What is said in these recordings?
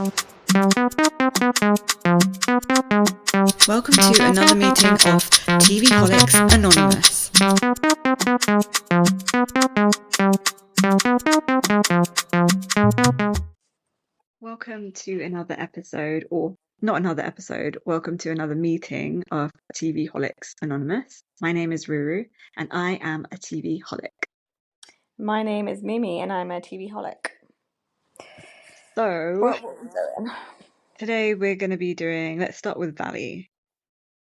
Welcome to another meeting of TVholics Anonymous. Welcome to another episode, or not another episode, welcome to another meeting of TVholics Anonymous. My name is Ruru, and I am a TVholic. My name is Mimi, and I'm a TVholic. So, What are we doing? Today we're going to be doing, let's start with Valley.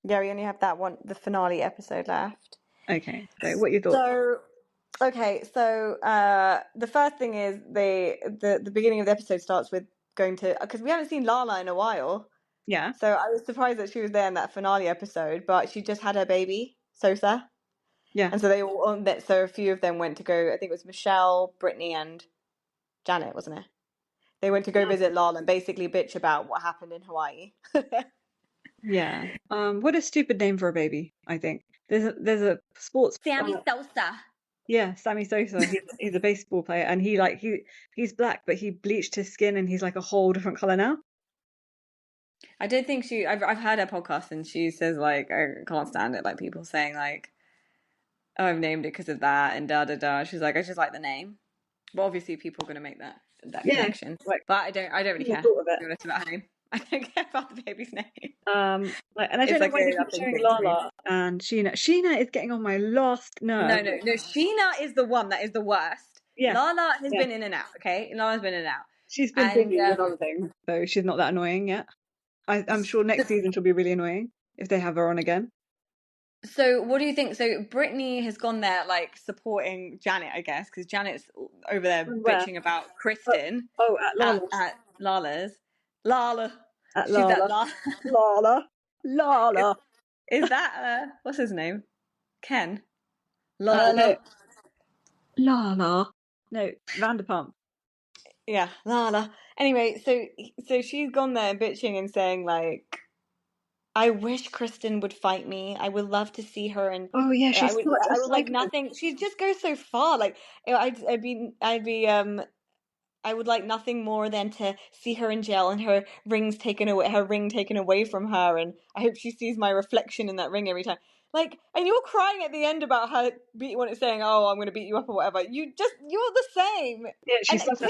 Yeah, we only have that one, the finale episode left. Okay, so what are your thoughts? The first thing is the beginning of the episode starts with going to, because we haven't seen Lala in a while. Yeah. So I was surprised that she was there in that finale episode, but she just had her baby, Sosa. Yeah. And so they all on that. So a few of them went to go. I think it was Michelle, Brittany, and Janet, wasn't it? They went to go visit Lala and basically bitch about what happened in Hawaii. Yeah. What a stupid name for a baby, I think. There's a sports Sammy Sosa. Yeah, Sammy Sosa. He's a baseball player, and he's black, but he bleached his skin, and he's like a whole different color now. I did think I've heard her podcast, and she says like I can't stand it, like people saying like, oh, I've named it because of that and da da da. She's like, I just like the name, but obviously people are gonna make that connection. Like, but I don't really care. About her name. I don't care about the baby's name. And I don't know why they keep showing Lala and Sheena. Sheena is getting on my last nerve. No. Sheena is the one that is the worst. Yeah. Lala has been in and out. Okay, Lala's been in and out. She's been busy with other things, so she's not that annoying yet. I'm sure next season she'll be really annoying if they have her on again. So what do you think? So Brittany has gone there like supporting Janet, I guess, because Janet's over there bitching about Kristen. At Lala's. Lala. At Lala. Lala. Is that what's his name? Ken. Lala. Lala. No, Vanderpump. Yeah, Lala. Anyway, so she's gone there bitching and saying like, I wish Kristen would fight me. I would love to see her, and I would like nothing. She just goes so far. Like I would like nothing more than to see her in jail and her ring taken away from her, and I hope she sees my reflection in that ring every time. Like, and you're crying at the end about her saying, "Oh, I'm going to beat you up" or whatever. You're the same. Yeah, she says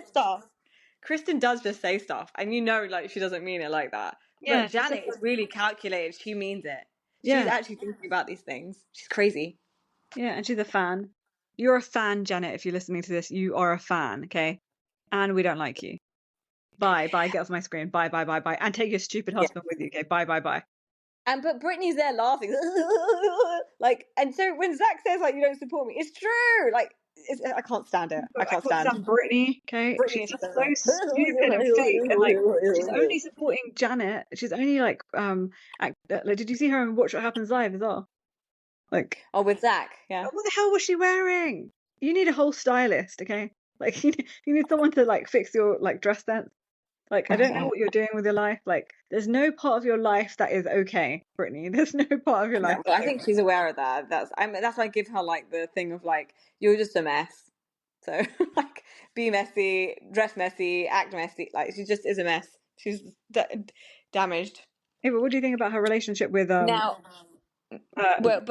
stuff. Kristen does just say stuff, and you know, like, she doesn't mean it like that. Yeah, but Janet is really calculated. She means it. She's actually thinking about these things. She's crazy. Yeah, and she's a fan. You're a fan, Janet. If you're listening to this, you are a fan, okay? And we don't like you. Bye, get off my screen. Bye. And take your stupid husband with you, okay? Bye. But Brittany's there laughing, like, and so when Zach says like, you don't support me, it's true. Like, I can't stand it. I can't stand Brittany. Okay, she's just so stupid and fake, and like she's only supporting Janet. She's only like did you see her in Watch What Happens Live as well? Like, with Zach, yeah. What the hell was she wearing? You need a whole stylist, okay? Like you need someone to like fix your like dress sense. Like, I don't know what you're doing with your life. Like, there's no part of your life that is okay, Brittany. There's no part of your life. No, I think she's aware of that. That's why I give her like the thing of like, you're just a mess. So like, be messy, dress messy, act messy. Like, she just is a mess. She's damaged. Yeah, but what do you think about her relationship with now? But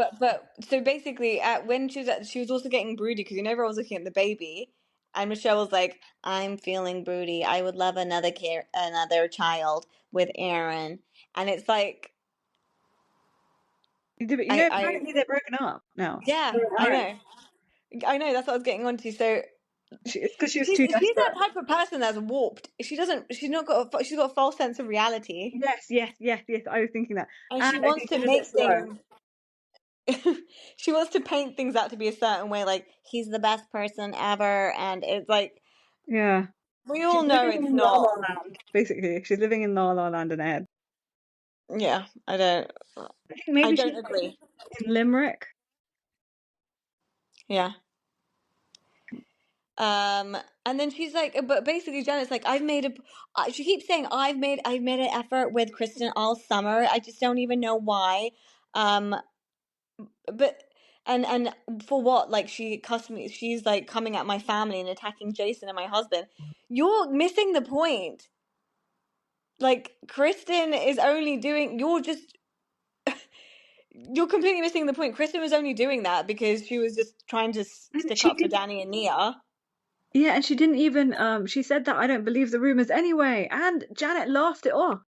so basically, when she was also getting broody because everyone was looking at the baby. And Michelle was like, I'm feeling broody. I would love another child with Aaron. And it's like... apparently they're broken up now. Yeah, I know. That's what I was getting onto. So... It's because she was too desperate. She's that type of person that's warped. She's got a false sense of reality. Yes. I was thinking that. And she wants to make things... she wants to paint things out to be a certain way, like he's the best person ever, and it's like, yeah, we all know it's not. La La Land, basically, she's living in La La Land in her head. Yeah, I don't agree. In Limerick. Yeah. And then she's like, but basically Janet's like, she keeps saying, I've made an effort with Kristen all summer. I just don't even know why. But and for what? Like, she cussed me. She's like coming at my family and attacking Jason and my husband. You're missing the point. like Kristen is only doing. You're completely missing the point. Kristen was only doing that because she was just trying to And stick she up for didn't. Danny and Nia. Yeah, and she didn't even. She said that I don't believe the rumors anyway, and Janet laughed it off.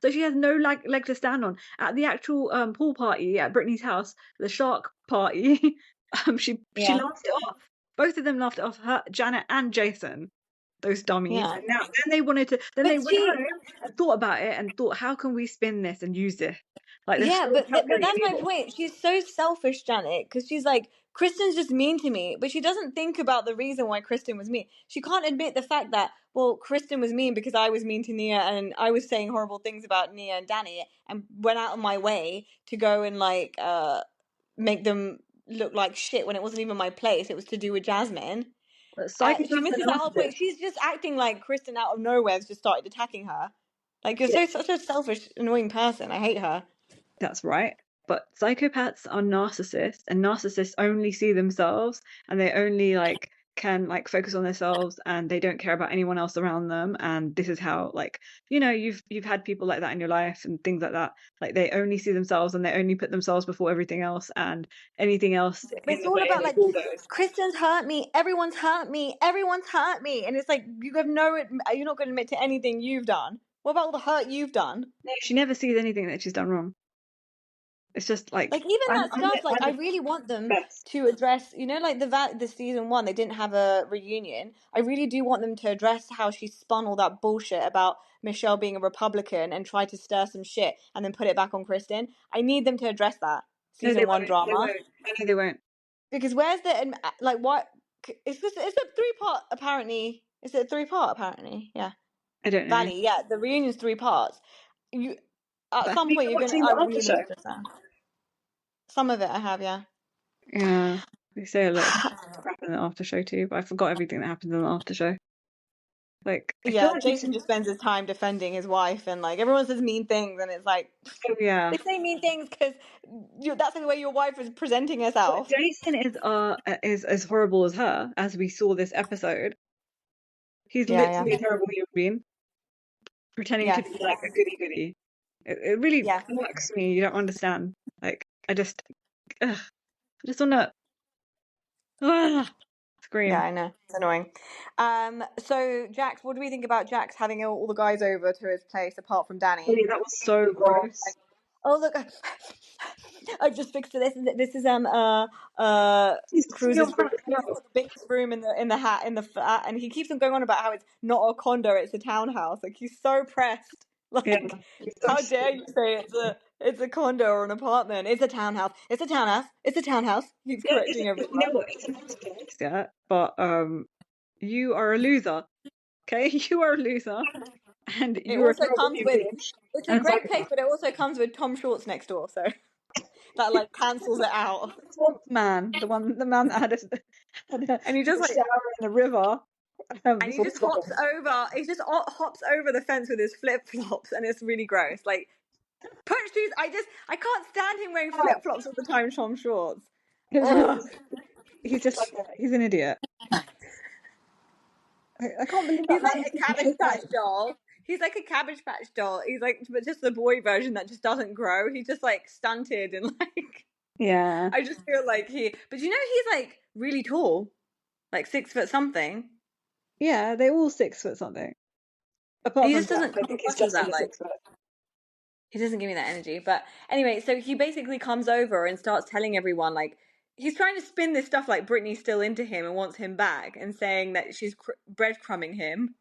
So she has no leg to stand on. At the actual pool party at Brittany's house, the shark party, she Yeah, laughed it off. Both of them laughed it off. Her, Janet and Jason, those dummies. yeah. And now then they wanted to. Then But they went she, home and thought about it and thought, how can we spin this and use this? Like they're yeah, so but that's my evil. point. She's so selfish, Janet, because she's like, Kristen's just mean to me, but she doesn't think about the reason why Kristen was mean. She can't admit the fact that, well, Kristen was mean because I was mean to Nia and I was saying horrible things about Nia and Danny and went out of my way to go and like make them look like shit when it wasn't even my place. It was to do with Jasmine. But She psychopaths misses and that whole point. narcissists. She's just acting like Kristen out of nowhere has just started attacking her. Like you're Yeah, such a selfish, annoying person. I hate her. that's right. But psychopaths are narcissists, and narcissists only see themselves, and they only can focus on themselves, and they don't care about anyone else around them. And this is how you've had people like that in your life and things like that. Like they only see themselves, and they only put themselves before everything else, and anything else But in it's the all way about they like bulldoze. Kristen's hurt me. Everyone's hurt me. Everyone's hurt me. And it's like you have no. You're not going to admit to anything you've done. What about all the hurt you've done? No, she never sees anything that she's done wrong. It's just Like even that stuff. Like I'm I the really want them best. to address. Like the season one, they didn't have a reunion. I really do want them to address how she spun all that bullshit about Michelle being a Republican and tried to stir some shit and then put it back on Kristen. I need them to address that No, they season one won't. They drama. won't. I know they won't. Because where's the like what? It's a three-part apparently. Is it a three-part apparently? Yeah, I don't know. Valley. Yeah, the reunion's three parts. You at But have some you point been you're gonna. watching I the after really need show? to address that. Some of it I have, yeah. Yeah, they say a lot of crap in the after show too, but I forgot everything that happened in the after show. Like, I feel Yeah, like Jason just spends his time defending his wife, and like everyone says mean things, and it's like oh yeah. they say mean things because that's the way your wife is presenting But herself. Jason is as horrible as her, as we saw this episode. He's Yeah, literally yeah, a terrible human being, pretending to yes, be like a yes, goody goody. It really yes. works me. You don't understand. Like, I just wanna Yeah, scream. I know. It's annoying. So Jax, what do we think about Jax having all the guys over to his place apart from Danny? Really, that was so gross. Oh look, I've just fixed this. This is He's still Cruz's room. He's got the biggest room in the hat in the flat, and he keeps on going on about how it's not a condo, it's a townhouse. Like he's so pressed. yeah. Like, He's so how dare stupid. you say it's a condo or an apartment? It's a townhouse. It's a townhouse. It's a townhouse. He's Yeah, correcting you know everyone. what? It's a nice place, yeah, but you are a loser. Okay, you are a loser, and It you're a also terrible comes human with. being It's a and a great place, psychopath. but it also comes with Tom Shorts next door, so that like cancels it out. Swamp man, the man that had And he just a like shower in the river and he before just hops swimming. over. He just hops over the fence with his flip flops, and it's really gross. Like put shoes. I can't stand him wearing flip flops all the time. Tom shorts. Ugh. He's just like he's an idiot. I can't believe He's that like man a didn't Cabbage take Patch out. doll. He's like a Cabbage Patch doll. He's like, but just the boy version that just doesn't grow. He's just like stunted and like. Yeah, I just feel like but he's like really tall, like 6 foot something. yeah, they all 6 foot something. Apart He from just Jack, doesn't I come think he's across as just that under like. 6 foot. He doesn't give me that energy. But anyway, so he basically comes over and starts telling everyone, like, he's trying to spin this stuff like Brittany's still into him and wants him back and saying that she's breadcrumbing him.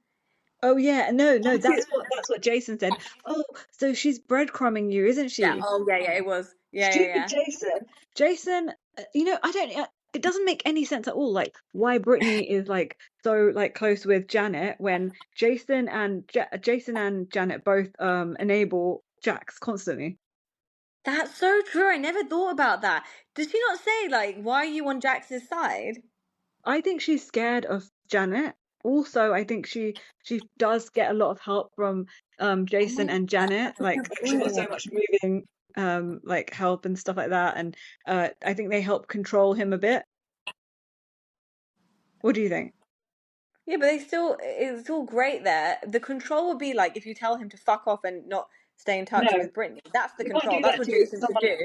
Oh yeah, no, that's what Jason said. Oh, so she's breadcrumbing you, isn't Yeah. she? Oh, yeah, it was. Yeah, yeah, Stupid yeah. Jason. Jason, I don't. It doesn't make any sense at all. Like why Brittany is like so like close with Janet when Jason and Janet both enable Jax constantly. That's so true. I never thought about that. Did she not say, like, why are you on Jax's side? I think she's scared of Janet. Also, I think she does get a lot of help from Oh my Jason God, and Janet. that's a Like good she's got so point. much moving like help and stuff like that, and I think they help control him a bit. What do you think? Yeah, but it's all great there. The control would be like if you tell him to fuck off and not stay in touch No, with Brittany. That's the you can't control. do That's that what to Jason should someone. do.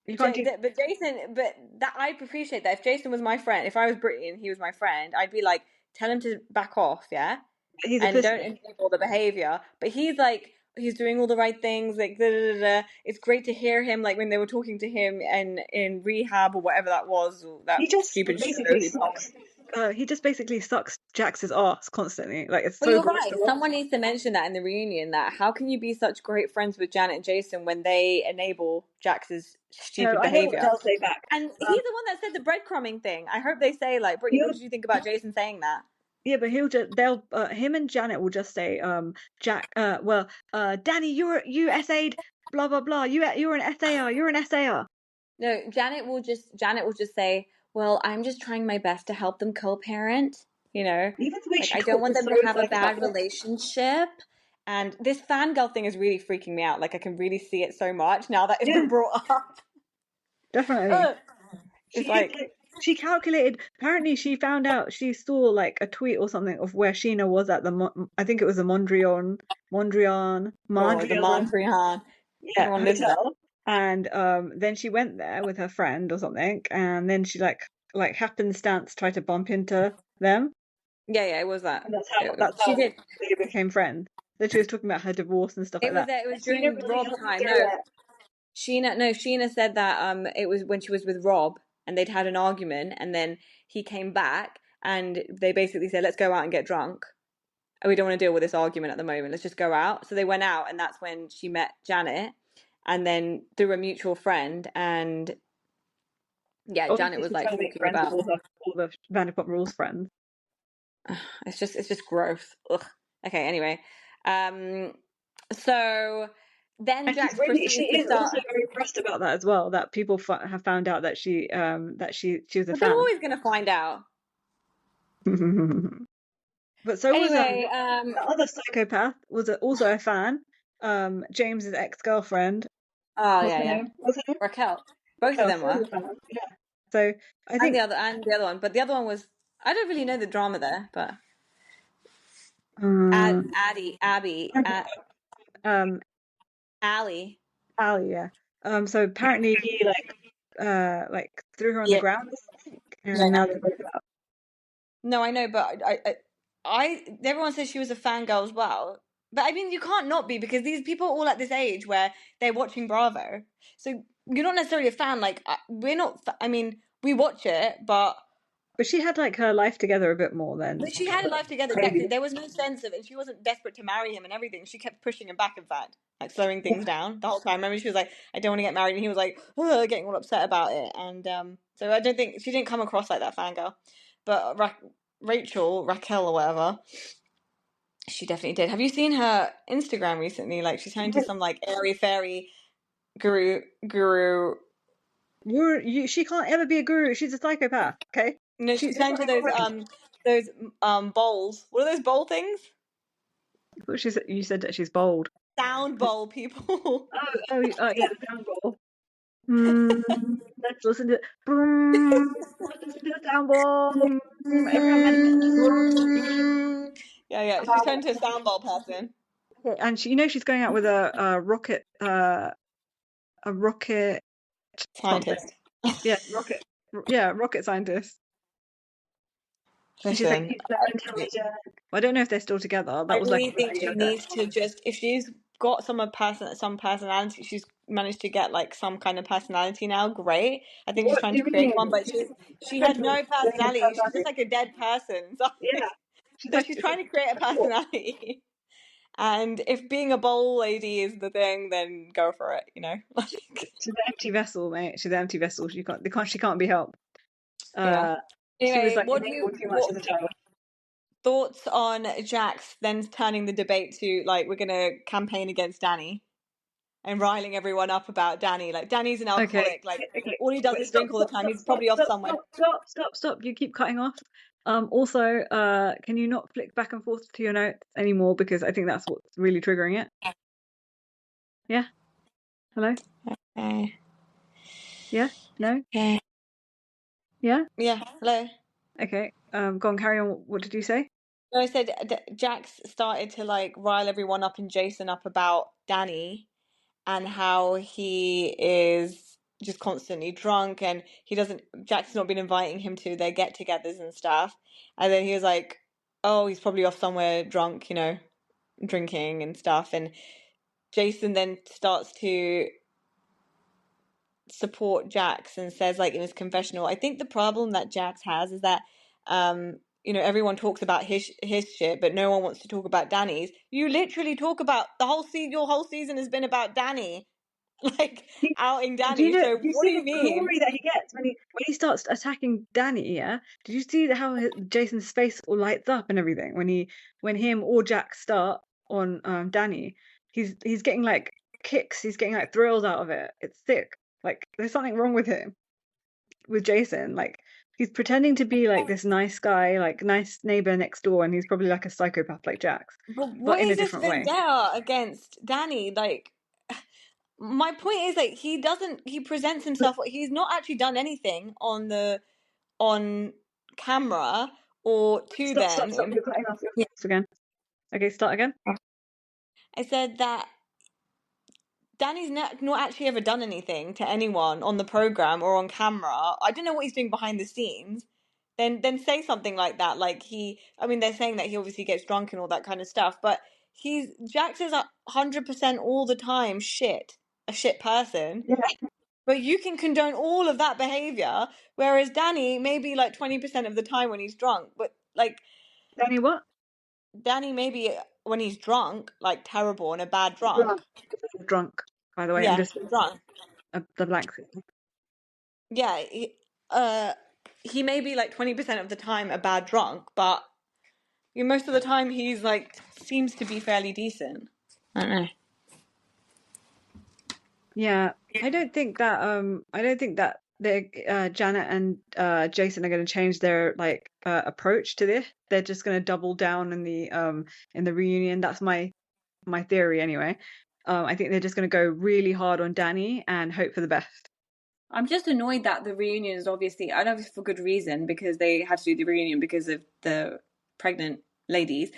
You can't do. But Jason, but that I appreciate that. If Jason was my friend, if I was Brittany and he was my friend, I'd be like, tell him to back off, yeah, He's a and don't pussy. enable the behavior. But he's like, he's doing all the right things. Like, da, da, da, da. It's great to hear him. Like when they were talking to him and in rehab or whatever that was, or that He just stupid show basically he put on. sucks. He just basically sucks Jax's ass constantly. Like it's Well, so you're gross right. to watch. Someone needs to mention that in the reunion. That how can you be such great friends with Janet and Jason when they enable Jax's No, stupid I know what behavior? they'll say back. And he's the one that said the breadcrumbing thing. I hope they say like, Brittany, what He'll did you think about Jason saying that? Yeah, but they'll him and Janet will just say Danny, you essayed blah blah blah. You're an essayer. You're an essayer. No, Janet will just say, "Well, I'm just trying my best to help them co-parent." You know, Even the way like she I don't talks want is them so to have a bad psychopathic. relationship. And this fangirl thing is really freaking me out. Like I can really see it so much now that it's Yeah, been brought up. definitely. Ugh. She It's is like, like she calculated. Apparently, she found out. She saw like a tweet or something of where Sheena was at I think it was the oh, the Mondrian, Mondrian. yeah, Everyone lives there. hotel. And then she went there with her friend or something, and then she like happenstance tried to bump into them. Yeah, yeah, it was that. And that's She how did. they became friends. Then she was talking about her divorce and stuff like that. It was And Sheena during really Rob helped time. through No, it. Sheena said that it was when she was with Rob and they'd had an argument and then he came back and they basically said, let's go out and get drunk. And we don't want to deal with this argument at the moment. Let's just go out. So they went out and that's when she met Janet and then through a mutual friend and yeah, Janet Obviously, was she's like trying to make talking friends with about all the Vanderpump Rules friends. it's just gross. Ugh. Okay, anyway. So then And Jax she proceeds to is also start. very pressed about that as well. That people have found out that she was a But they're fan. always gonna find out. But so was Anyway, the other psychopath was also a fan. James's ex-girlfriend. oh What's yeah, her yeah. name? What's her name? Raquel. Both of Raquel. them She was were. a fan. Yeah. So I think And the other one. But the other one was I don't really know the drama there, but um Abby, um Allie. Ali, yeah. So apparently he like threw her on the Yeah. ground or something, Yeah, and now no. they're broken up. No, I know, but everyone says she was a fangirl as well. But I mean, you can't not be because these people are all at this age where they're watching Bravo. So you're not necessarily a fan. Like we're not. I mean, we watch it, but But she had like her life together a bit more than she had a life together. Exactly. maybe. There was no sense of it. She wasn't desperate to marry him and everything. She kept pushing him back. In fact, like slowing things down the whole time. Remember, she was like, "I don't want to get married," and he was like, getting all upset about it. And so I don't think she didn't come across like that fangirl. But Raquel or whatever, she definitely did. Have you seen her Instagram recently? Like she's turned into some like airy fairy guru. She can't ever be a guru. She's a psychopath. Okay. No, she's turned into those bowls. What are those bowl things? You said that she's bold. Sound bowl people. Yeah, the sound bowl. Let's listen to let's listen to the sound bowl. Everyone Yeah, yeah. She's turned into a sound bowl person. and she's going out with a rocket something. Scientist. Yeah, rocket scientist. And she's like, Listen, he's so intelligent. I don't know if they're still together. I That was like really a good think idea she there. needs to just if she's got some personality, she's managed to get like some kind of personality now. Great. I think she's What trying do to you create mean? one, but she has no personality. She's just like a dead person. So, Yeah. She's so like she's it's trying to create a personality. And if being a bowl lady is the thing, then go for it, you know? she's an empty vessel, mate. She's an empty vessel. She can't be helped. Yeah. She was Anyway, like enabled too much what as a child. thoughts on Jax then turning the debate to like we're gonna campaign against Danny and riling everyone up about Danny? Like Danny's an Okay. alcoholic, like Okay. all he does Wait, is drink all the time. He's probably off somewhere. stop. You keep cutting off. Also, can you not flick back and forth to your notes anymore? Because I think that's what's really triggering it. Yeah? Hello? Okay. Yeah? No? Okay. Yeah? Yeah. Hello. Okay. Go on, carry on. What did you say? No, I said Jax started to like rile everyone up and Jason up about Danny and how he is just constantly drunk and he doesn't Jack's not been inviting him to their get-togethers and stuff. And then he was like, "Oh, he's probably off somewhere drunk, drinking and stuff." And Jason then starts to support Jax and says like in his confessional, I think the problem that Jax has is that everyone talks about his shit, but no one wants to talk about Danny's. You literally talk about the whole season. Your whole season has been about Danny, like outing Do you Danny. know? So Do you what do see you the mean? glory that he gets when he starts attacking Danny? Yeah. Did you see how Jason's face all lights up and everything when him or Jack start on Danny? He's getting like kicks. He's getting like thrills out of it. It's sick. Like there's something wrong with him, with Jason. Like he's pretending to be like this nice guy, like nice neighbor next door, and he's probably like a psychopath like Jax, But but what in a is this different way. vendetta against Danny? Like, my point is like he presents But himself. He's not actually done anything on camera or to stop, stop, them. stop. You're cutting off your voice again. Okay, start again. I said that Danny's not actually ever done anything to anyone on the program or on camera. I don't know what he's doing behind the scenes. Then say something like that. Like I mean, they're saying that he obviously gets drunk and all that kind of stuff, but Jax is 100% all the time a shit person. Yeah. But you can condone all of that behavior, whereas Danny maybe like 20% of the time when he's drunk, but like Danny, what? Danny maybe when he's drunk, like terrible and a bad drunk. Drunk. Drunk. By the way, I'm Yeah, just drunk. the blank. Yeah, uh, he may be like 20% of the time a bad drunk, but most of the time he's like seems to be fairly decent. I don't know. Yeah, I don't think that the Janet and Jason are going to change their like approach to this. They're just going to double down in the reunion. That's my theory anyway. I think they're just going to go really hard on Danny and hope for the best. I'm just annoyed that the reunion is obviously, I know it's for good reason because they had to do the reunion because of the pregnant ladies,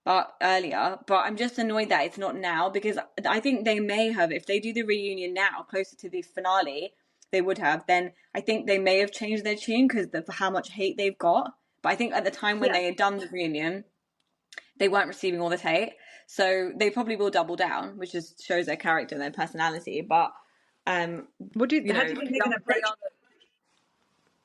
but earlier. But I'm just annoyed that it's not now because I think they may have, if they do the reunion now, closer to the finale, they would have. Then I think they may have changed their tune because of how much hate they've got. But I think at the time when Yeah. they had done the reunion, they weren't receiving all this hate, so they probably will double down, which just shows their character and their personality. But How do you think they're going to they approach are. it?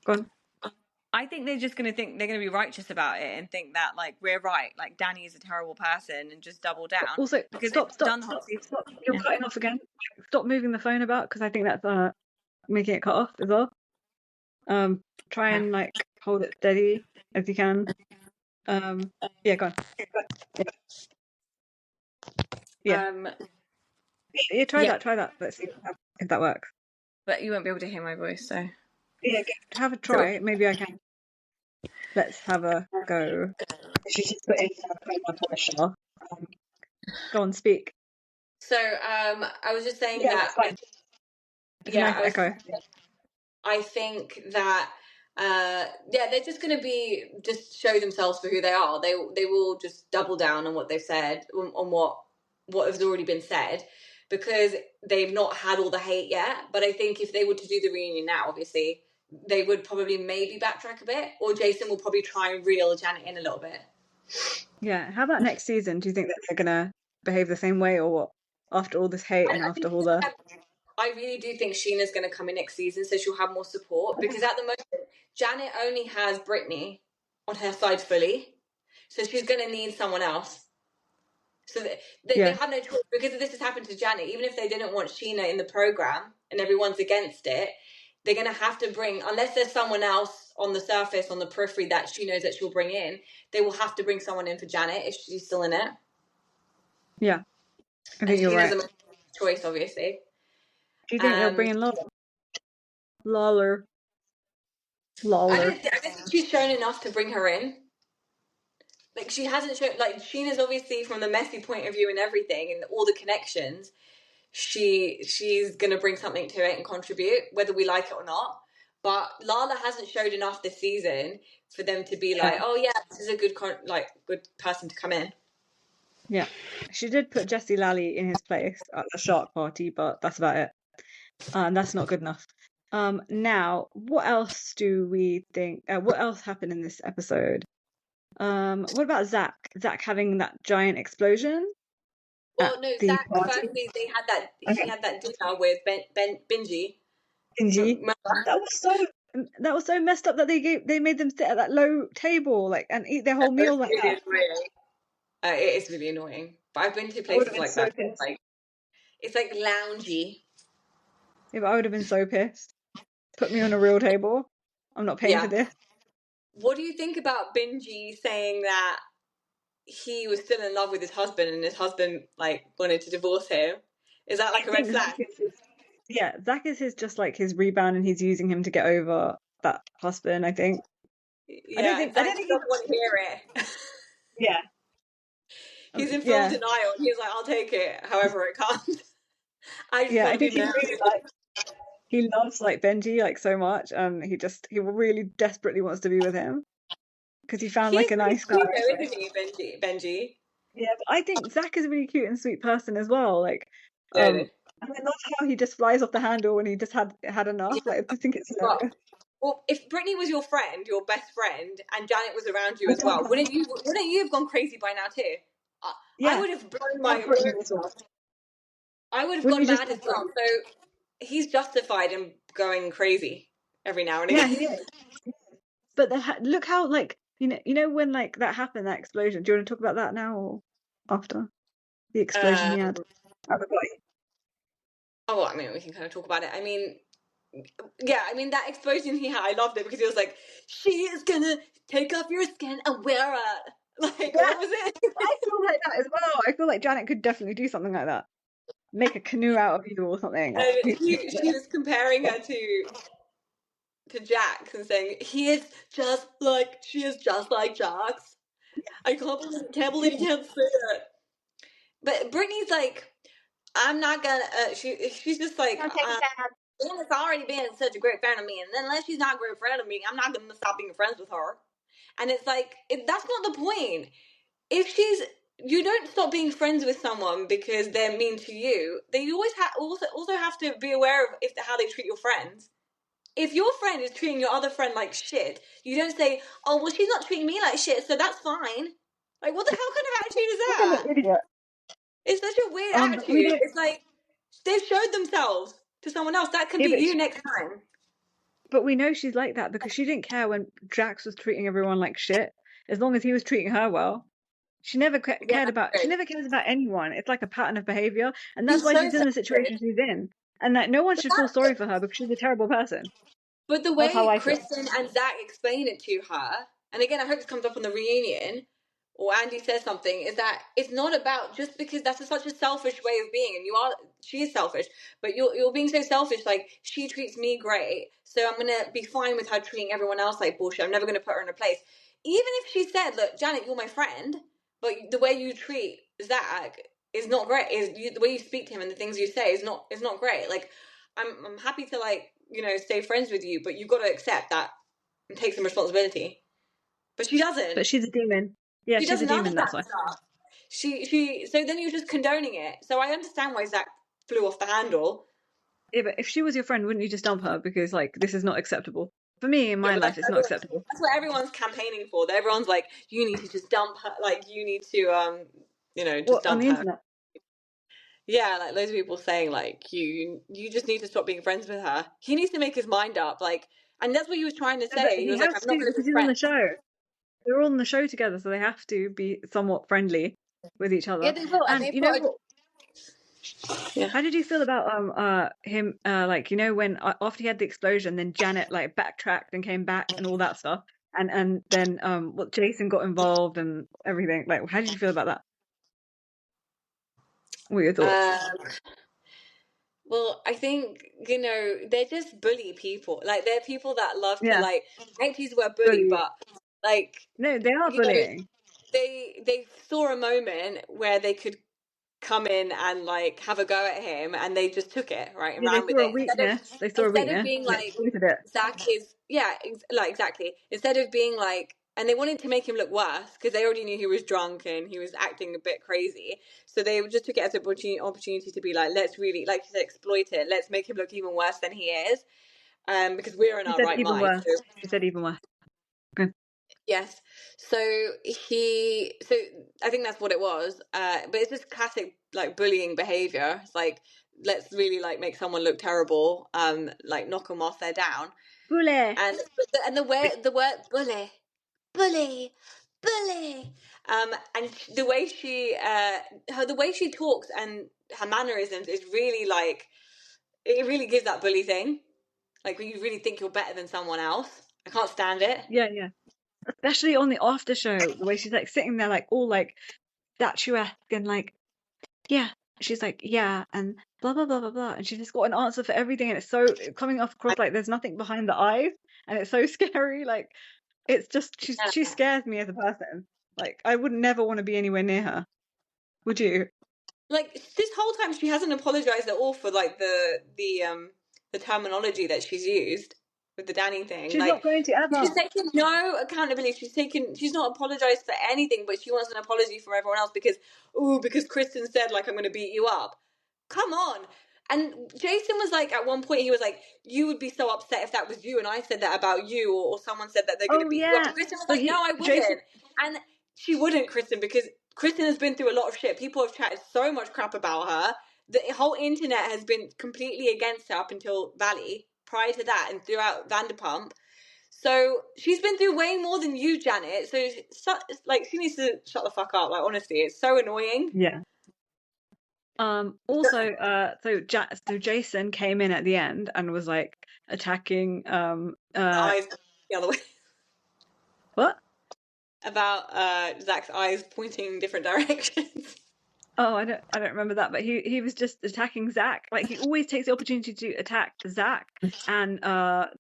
Go on. I think they're just going to think they're going to be righteous about it and think that like we're right, like Danny is a terrible person, and just double down Also, because they've stop, stop, done the whole stop, season. stop. You're Yeah. cutting off again. Stop moving the phone about because I think that's making it cut off as well. Try and like hold it steady as you can. Yeah, go on. Yeah, Um, yeah. Try yeah, that. Try that. Let's see if that works. but you won't be able to hear my voice, so. Yeah, have a try. Maybe I can. Let's have a go. She's just put in my pressure. Go on, speak. So I was just saying Yeah, that that's fine. It's a nice echo. I think that yeah, they're just going to be just show themselves for who they are. They will just double down on what they've said, on what has already been said, because they've not had all the hate yet. But I think if they were to do the reunion now, obviously they would probably maybe backtrack a bit, or Jason will probably try and reel Janet in a little bit. Yeah. How about next season? Do you think that they're gonna behave the same way or what? After all this hate and I after think all the I really do think Sheena's going to come in next season, so she'll have more support. Because at the moment, Janet only has Brittany on her side fully, so she's going to need someone else. So they yeah, have no choice because this has happened to Janet. Even if they didn't want Sheena in the program and everyone's against it, they're going to have to bring, unless there's someone else on the surface, on the periphery that she knows that she'll bring in, they will have to bring someone in for Janet if she's still in it. yeah. I And think you're Sheena's right. a choice, obviously. Do you think they'll bring in Lawler? Lawler. I don't think she's shown enough to bring her in. Like she hasn't shown, like Sheena's obviously from the messy point of view and everything and all the connections, she's gonna bring something to it and contribute, whether we like it or not. but Lala hasn't showed enough this season for them to be like, oh yeah, this is a good good person to come in. Yeah, she did put Jesse Lally in his place at the shark party, but that's about it. And that's not good enough. Now, what else do we think? What else happened in this episode? What about Zach? Zach having that giant explosion at Well, no, the Zach. party. Firstly, they had that. He Okay, had that dinner with Benji. Benji. Remember? That was so that was so messed up that they made them sit at that low table like and eat their whole meal like Really that. annoying. It is really annoying. But I've been to I would have places been like so that. pissed. It's like loungy. Yeah, but I would have been so pissed. Put me on a real table. I'm not paying for Yeah. this. What do you think about Benji saying that he was still in love with his husband and his husband like wanted to divorce him? Is that like I a red think flag? Zach is just like his rebound, and he's using him to get over that husband. I think. Yeah, I Zach don't just think he. doesn't want to hear it. Yeah. He's in full Yeah. denial. He's like, I'll take it however it comes. I just Yeah. want I to be think he married. really he loves like Benji like so much, and he really desperately wants to be with him because he found He's like a really nice guy. cute though, isn't he, Benji? Yeah, but I think Zach is a really cute and sweet person as well. Like, Really? and I love how he just flies off the handle when he just had enough. Yeah. Like, I think it's But, hilarious. well, if Brittany was your friend, your best friend, and Janet was around you I as don't well, know. wouldn't you have gone crazy by now too? I Yeah, would have blown love my. Brittany as well. I would have Wouldn't gone you just mad as love well. Brittany? So he's justified in going crazy every now and Yeah, again. he is. But look how like you know when like that happened, that explosion. Do you want to talk about that now or after the explosion he had Um, at the party? oh, I mean, we can kind of talk about it. I mean, yeah, I mean that explosion he had, I loved it because he was like, "She is gonna take off your skin and wear it." Like, Yeah, what was it? I feel like that as well. I feel like Janet could definitely do something like that. Make a canoe out of you or something. And she was comparing her to Jax and saying she is just like Jax. I can't believe you can't say it. But Brittany's like, I'm not gonna. She's just like, Anna's already been such a great friend of me, and unless she's not a great friend of me, I'm not gonna stop being friends with her. And it's like, that's not the point. If you don't stop being friends with someone because they're mean to you. They always also have to be aware of how they treat your friends. If your friend is treating your other friend like shit, you don't say, "Oh, well, she's not treating me like shit, so that's fine." Like, what the hell kind of attitude is Fucking that? idiot. It's such a weird But we attitude. don't. It's like they've showed themselves to someone else. That can Yeah, be you next time. but we know she's like that because she didn't care when Jax was treating everyone like shit. As long as he was treating her well, she never Yeah, cared that's about. She true. never cares about anyone. It's like a pattern of behavior, and that's She's why so she's in the selfish. situation she's in. And that no one But should feel sorry for her because she's a terrible person. But the That's how way I feel. Kristen and Zach explain it to her, and again, I hope this comes up on the reunion, or Andy says something, is that it's not about just because that's such a selfish way of being, and she is selfish, but you're being so selfish. Like, she treats me great, so I'm gonna be fine with her treating everyone else like bullshit. I'm never gonna put her in a place. Even if she said, "Look, Janet, you're my friend, but the way you treat Zach is not great. The way you speak to him and the things you say is not great." Like, I'm happy to stay friends with you, but you've got to accept that and take some responsibility. But she doesn't. But she's a demon. Yeah, She she's does a none demon. of That's that why. stuff. So then you're just condoning it. So I understand why Zach flew off the handle. Yeah, but if she was your friend, wouldn't you just dump her because like this is not acceptable? For me, in Yeah, my but life, it's not acceptable. that's what everyone's campaigning for. Everyone's like, you need to just dump her. Like, you need to just What on dump the her. internet? Yeah, like loads of people saying like you just need to stop being friends with her. He needs to make his mind up. Like, and that's what he was trying to Yeah, but say. He he was like, has I'm not to going to because be he's on the friends. show. They're all on the show together, so they have to be somewhat friendly with each Yeah, other. they will, and And they've you know got a what? yeah. How did you feel about him like when after he had the explosion, then Janet like backtracked and came back and all that stuff, and then what Jason got involved and everything. Like, how did you feel about that? What were your thoughts? Well, I think, they're just bully people. Like, they're people that love to, Yeah, like, I hate to use the word bully, bully. but, like, No, they are bullying. they saw a moment where they could come in and like have a go at him, and they just took it right and Yeah, they ran with saw a it weakness. They saw a instead of weakness being and like exploited it. Zach is like exactly, instead of being like, and they wanted to make him look worse because they already knew he was drunk and he was acting a bit crazy, so they just took it as an opportunity to be like, let's really, like you said, exploit it, let's make him look even worse than he is, because we're in She our said right even mind. worse. So She said even worse. Okay. yes. So so I think that's what it was. But it's just classic like bullying behavior. It's like, let's really like make someone look terrible, like knock them off their down. Bully. And the word bully, bully. And the way the way she talks and her mannerisms is really like, it really gives that bully thing. Like when you really think you're better than someone else. I can't stand it. Yeah, yeah. Especially on the after show, the way she's like sitting there, like all like statuesque and like, yeah. She's like, yeah, and blah blah blah blah blah, and she's just got an answer for everything, and it's so coming off across like there's nothing behind the eyes, and it's so scary. Like, it's just she Yeah. scares me as a person. Like, I would never want to be anywhere near her. Would you? Like this whole time she hasn't apologized at all for like the terminology that she's used with the Danny thing. She's Like not going to she's ever. taken no accountability. She's not apologized for anything, but she wants an apology from everyone else because Kristen said like, I'm going to beat you up. Come on. And Jason was like, at one point he was like, you would be so upset if that was you and I said that about you, or someone said that they're going to Oh beat you up. yeah. And Kristen was So like, no, he I Jason. wouldn't. And she wouldn't, Kristen, because Kristen has been through a lot of shit. People have chatted so much crap about her. The whole internet has been completely against her up until Valley, prior to that, and throughout Vanderpump. So she's been through way more than you, Janet. So like, she needs to shut the fuck up. Like, honestly, it's so annoying. Yeah. Also, so Jason came in at the end and was like attacking Eyes the other way. what? About Zach's eyes pointing different directions. Oh, I don't remember that, but he was just attacking Zach. Like he always takes the opportunity to attack Zach and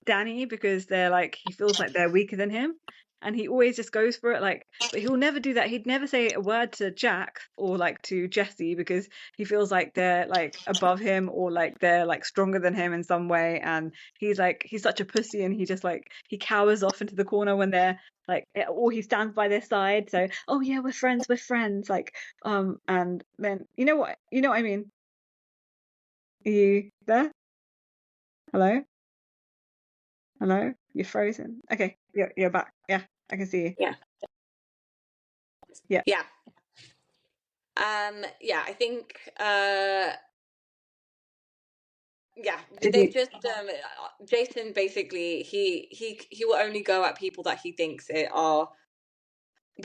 Danny because they're like he feels like they're weaker than him, and he always just goes for it. Like, but he'll never do that. He'd never say a word to Jack or like to Jesse because he feels like they're like above him or like they're like stronger than him in some way. And he's such a pussy, and he just like he cowers off into the corner when they're like, or he stands by their side. So, oh yeah, we're friends. Like. And then you know what I mean? Are you there? Hello? Hello? You're frozen. Okay, you're back. Yeah, I can see you. Yeah. Yeah. Yeah. Yeah, I think yeah, Did they you? just Jason basically he will only go at people that he thinks are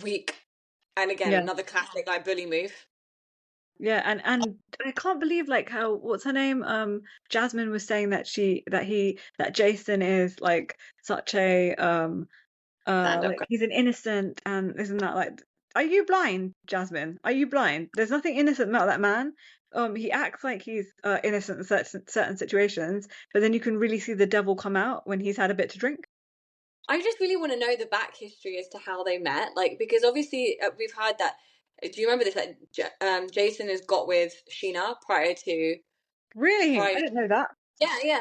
weak. And again, Yeah. another classic like bully move. Yeah, and I can't believe like how what's her name? Jasmine was saying that that Jason is like such a Stand up like he's an innocent and isn't that like are you blind, Jasmine? Are you blind? There's nothing innocent about that man. He acts like he's innocent in certain situations, but then you can really see the devil come out when he's had a bit to drink. I just really want to know the back history as to how they met, like because obviously we've heard that. Do you remember this? That Jason has got with Sheena Really? prior. I didn't know that. Yeah,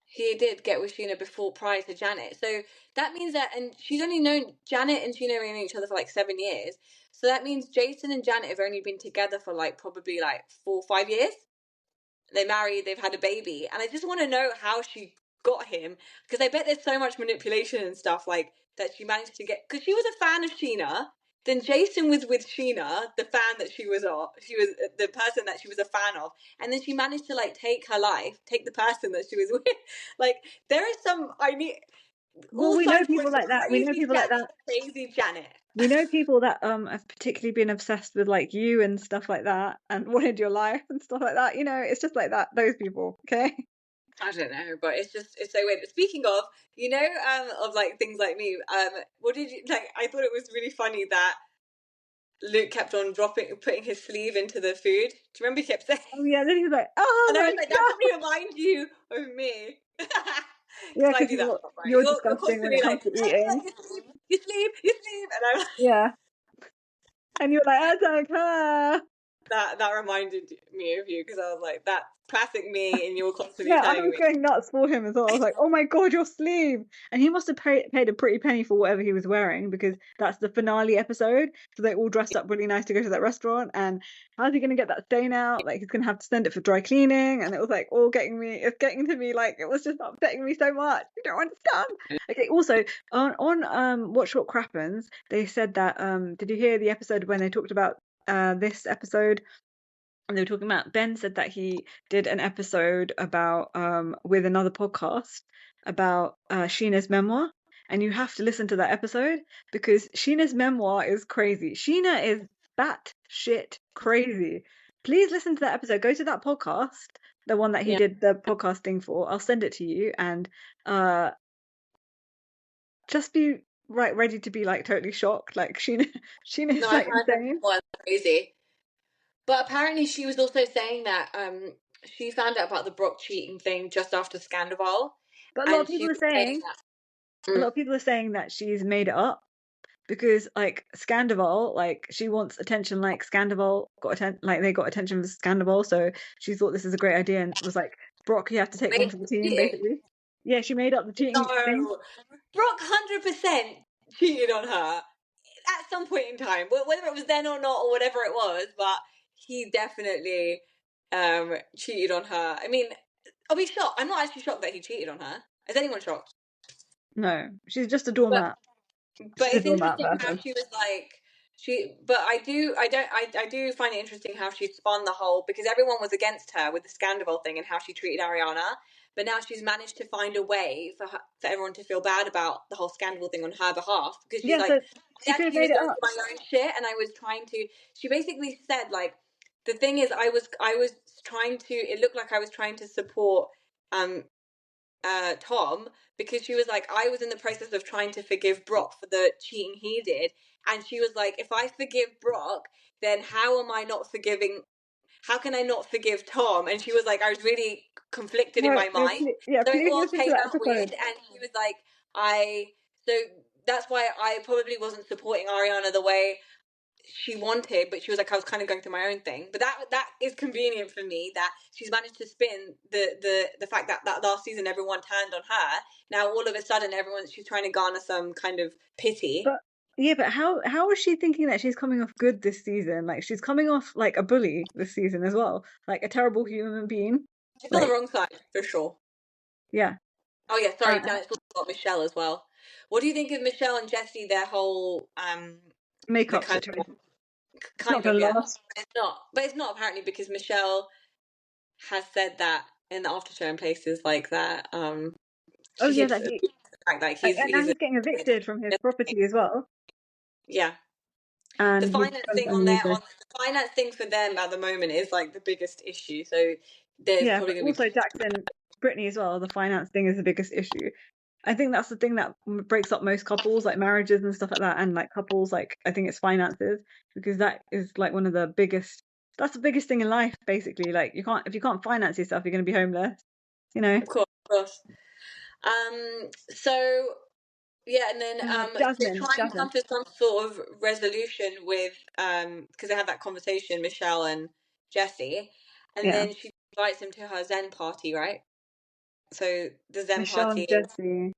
he did get with Sheena prior to Janet. So that means that, and she's only known Janet and Sheena have known each other for like 7 years. So that means Jason and Janet have only been together for like probably like 4 or 5 years. They married, they've had a baby, and I just want to know how she got him, because I bet there's so much manipulation and stuff like that she managed to get, because she was a fan of Sheena. Then Jason was with Sheena, the fan that she was the person that she was a fan of, and then she managed to like take the person that she was with. Like there is some I need Well, all we know signs people point to like that. We know crazy people like Janet, that. crazy Janet. We know people that have particularly been obsessed with like you and stuff like that and wanted your life and stuff like that. You know, it's just like that. Those people, okay? I don't know, but it's so weird. Speaking of, of like things like me, what did you like? I thought it was really funny that Luke kept on putting his sleeve into the food. Do you remember he kept saying? Oh yeah, then he's like, oh And I my was like, that probably reminds you of me. yeah, Because I because do that stuff, right? you're You're disgusting when constantly it like, comes to eating. you sleep. And I'm like, Yeah, and you're like, I don't care. that reminded me of you, because I was like, that classic me, and you were constantly Yeah, I telling was me. going nuts for him as well. I was like, "Oh my God, your sleeve!" And he must have paid a pretty penny for whatever he was wearing, because that's the finale episode. So they all dressed up really nice to go to that restaurant. And how's he going to get that stain out? Like, he's going to have to send it for dry cleaning. And it was like all it's getting to me, like, it was just upsetting me so much. You don't understand. Okay. Also, on Watch What Crappens, they said that did you hear the episode when they talked about this episode? And they were talking about, Ben said that he did an episode about with another podcast about Sheena's memoir, and you have to listen to that episode because Sheena's memoir is crazy. Sheena is batshit crazy. Please listen to that episode. Go to that podcast, the one that he Yeah. did the podcasting for. I'll send it to you, and just be ready to be like totally shocked. Like Sheena No, is I've like heard that insane. before. It's crazy. But apparently she was also saying that she found out about the Brock cheating thing just after Scandival, But a lot of and she people are was saying saying that. a lot of people are saying that she's made it up because like Scandival, like she wants attention, like Scandival got attention, like they got attention with Scandival, so she thought this is a great idea and was like, Brock, you have to take one Wait, for the team, cheating? basically. Yeah, she made up the cheating thing. No, Brock 100% cheated on her at some point in time, whether it was then or not or whatever it was. But he definitely cheated on her. I mean, I'll be shocked. I'm not actually shocked that he cheated on her. Is anyone shocked? No, she's just a But doormat. but She's a it's doormat interesting how person. she was like but I do find it interesting how she spun the whole, because everyone was against her with the Scandival thing and how she treated Ariana, but now she's managed to find a way for everyone to feel bad about the whole Scandival thing on her behalf, because she's Yeah, like, so I she could have actually made was it going up. through my own shit, and I was trying to, she basically said like, the thing is, I was trying to, it looked like I was trying to support um Tom, because she was like, I was in the process of trying to forgive Brock for the cheating he did, and she was like, if I forgive Brock, then how am I not forgiving? How can I not forgive Tom? And she was like, I was really conflicted in No, my mind, yeah, so it please all listen to came that out weird. episode. And she was like, I so that's why I probably wasn't supporting Ariana the way she wanted, but she was like, I was kind of going through my own thing. But that is convenient for me, that she's managed to spin the fact that last season everyone turned on her. Now all of a sudden she's trying to garner some kind of pity. But yeah, but how is she thinking that she's coming off good this season? Like she's coming off like a bully this season as well, like a terrible human being. She's on the Like wrong side for sure. yeah, Oh yeah, sorry, uh, Dan, it's also got Michelle as well. What do you think of Michelle and Jesse, their whole the makeup situation. It's not kind of, gonna yeah. last. It's not apparently, because Michelle has said that in the after show and places like that. Oh She yeah, keeps that the he fact that and now he's a, he's getting evicted from his property as well, yeah. The and he's finance trying to thing find a new place. the finance thing for them at the moment is like the biggest issue. So there's Yeah, probably but gonna be, also Jackson, Brittany as well. The finance thing is the biggest issue. I think that's the thing that breaks up most couples, like marriages and stuff like that, and like couples, like I think it's finances, because that is like one of the biggest. That's the biggest thing in life, basically. Like if you can't finance yourself, you're going to be homeless. You know. of course. So yeah, and then they try and Jasmine. come to some sort of resolution with because they had that conversation, Michelle and Jesse, and Yeah, then she invites him to her Zen party, right? So the Zen Michelle party and is, Jesse,